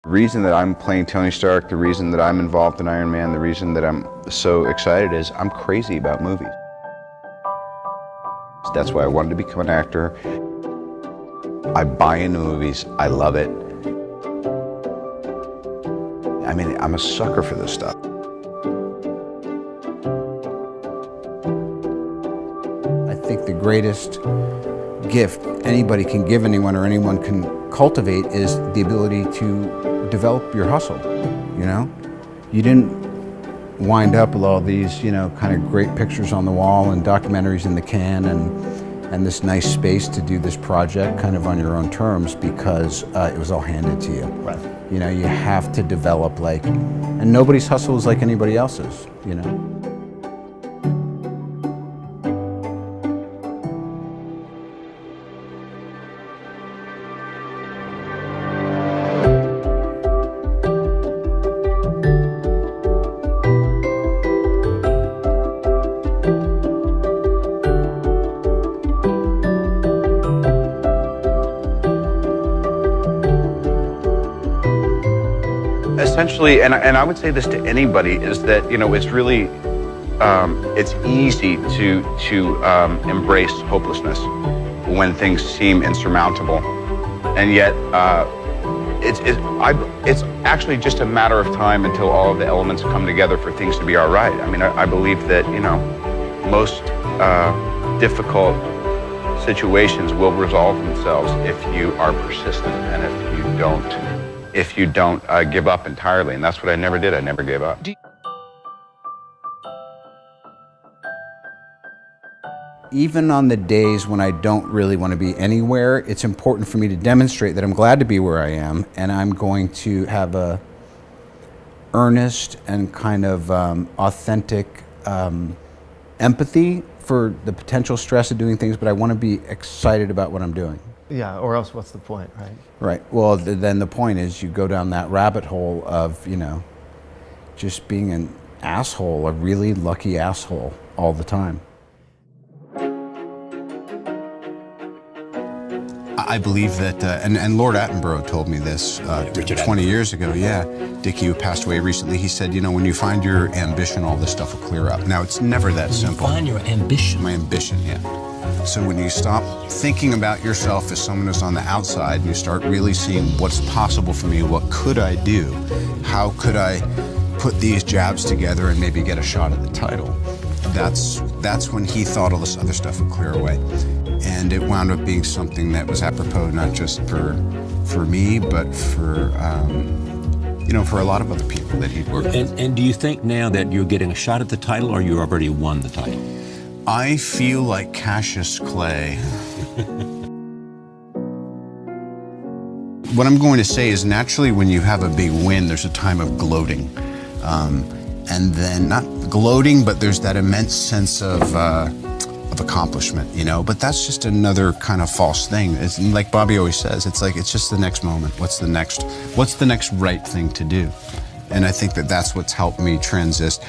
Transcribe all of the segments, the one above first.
The reason that I'm playing Tony Stark, the reason that I'm involved in Iron Man, the reason that I'm so excited is I'm crazy about movies. That's why I wanted to become an actor. I buy into movies, I love it. I mean, I'm a sucker for this stuff. I think the greatest gift anybody can give anyone or anyone can cultivate is the ability to develop your hustle, you know? You didn't wind up with all these, you know, kind of great pictures on the wall and documentaries in the can and this nice space to do this project kind of on your own terms because it was all handed to you. Right. You know, you have to develop and nobody's hustle is like anybody else's, you know? Essentially, and I would say this to anybody, is that, you know, it's really, it's easy to embrace hopelessness when things seem insurmountable. And yet, it's actually just a matter of time until all of the elements come together for things to be all right. I mean, I believe that, you know, most difficult situations will resolve themselves if you are persistent and if you don't give up entirely. And that's what I never did. I never gave up. Even on the days when I don't really want to be anywhere, it's important for me to demonstrate that I'm glad to be where I am, and I'm going to have a earnest and kind of authentic empathy for the potential stress of doing things, but I want to be excited about what I'm doing. Yeah, or else what's the point, right? Right. Well, then the point is you go down that rabbit hole of, you know, just being an asshole, a really lucky asshole all the time. I believe that, and Lord Attenborough told me this 20 years ago, yeah. Dickie, who passed away recently, he said, you know, when you find your ambition, all this stuff will clear up. Now, it's never that simple. Find your ambition? My ambition, yeah. So when you stop thinking about yourself as someone who's on the outside and you start really seeing what's possible for me, what could I do, how could I put these jabs together and maybe get a shot at the title, that's when he thought all this other stuff would clear away. And it wound up being something that was apropos not just for me, but for you know, for a lot of other people that he'd worked with. And do you think now that you're getting a shot at the title, or you already won the title? I feel like Cassius Clay. What I'm going to say is, naturally, when you have a big win, there's a time of gloating. And then, not gloating, but there's that immense sense of accomplishment, you know? But that's just another kind of false thing. It's like Bobby always says, it's like, it's just the next moment. What's the next right thing to do? And I think that that's what's helped me transist.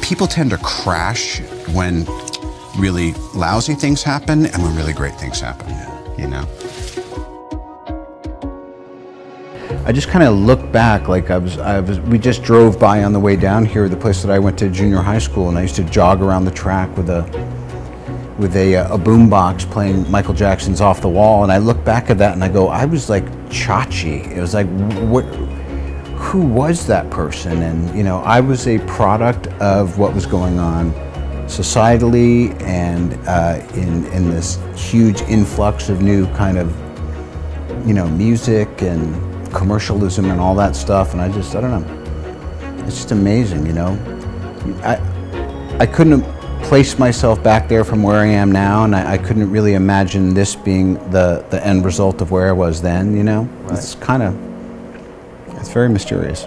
People tend to crash when really lousy things happen and when really great things happen, you know? I just kind of look back, like we just drove by on the way down here, the place that I went to junior high school, and I used to jog around the track with a boombox playing Michael Jackson's Off the Wall, and I look back at that and I go, I was like Chachi. It was like, who was that person? And, you know, I was a product of what was going on societally and in this huge influx of new kind of, you know, music and commercialism and all that stuff. And I don't know, it's just amazing, you know. I couldn't have placed myself back there from where I am now, and I couldn't really imagine this being the end result of where I was then, you know. Right. It's very mysterious.